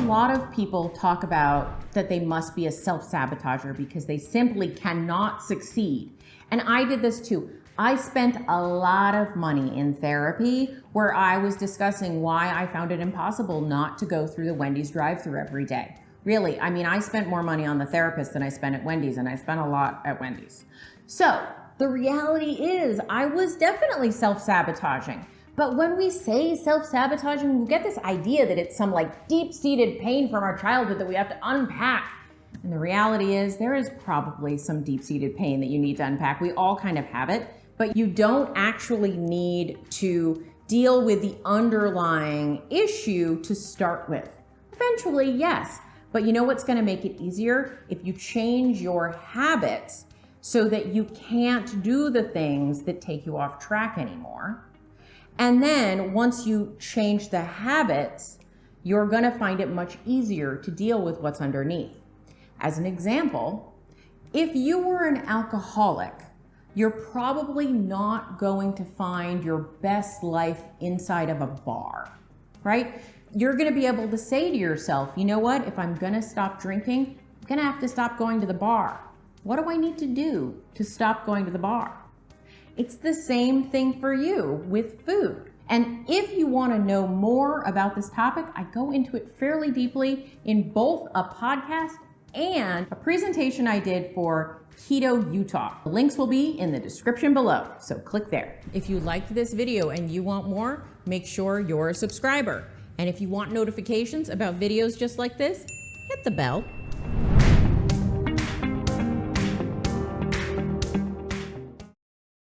lot of people talk about that they must be a self-sabotager because they simply cannot succeed. And I did this too. I spent a lot of money in therapy where I was discussing why I found it impossible not to go through the Wendy's drive-thru every day. Really, I mean, I spent more money on the therapist than I spent at Wendy's, and I spent a lot at Wendy's. So the reality is I was definitely self-sabotaging. But when we say self-sabotaging, we get this idea that it's some like deep-seated pain from our childhood that we have to unpack. And the reality is there is probably some deep-seated pain that you need to unpack. We all kind of have it, but you don't actually need to deal with the underlying issue to start with. Eventually, yes. But you know what's going to make it easier? If you change your habits so that you can't do the things that take you off track anymore. And then once you change the habits, you're going to find it much easier to deal with what's underneath. As an example, if you were an alcoholic, you're probably not going to find your best life inside of a bar, right? You're going to be able to say to yourself, you know what? If I'm going to stop drinking, I'm going to have to stop going to the bar. What do I need to do to stop going to the bar? It's the same thing for you with food. And if you want to know more about this topic, I go into it fairly deeply in both a podcast and a presentation I did for Keto Utah. The links will be in the description below, so click there. If you liked this video and you want more, make sure you're a subscriber. And if you want notifications about videos just like this, hit the bell.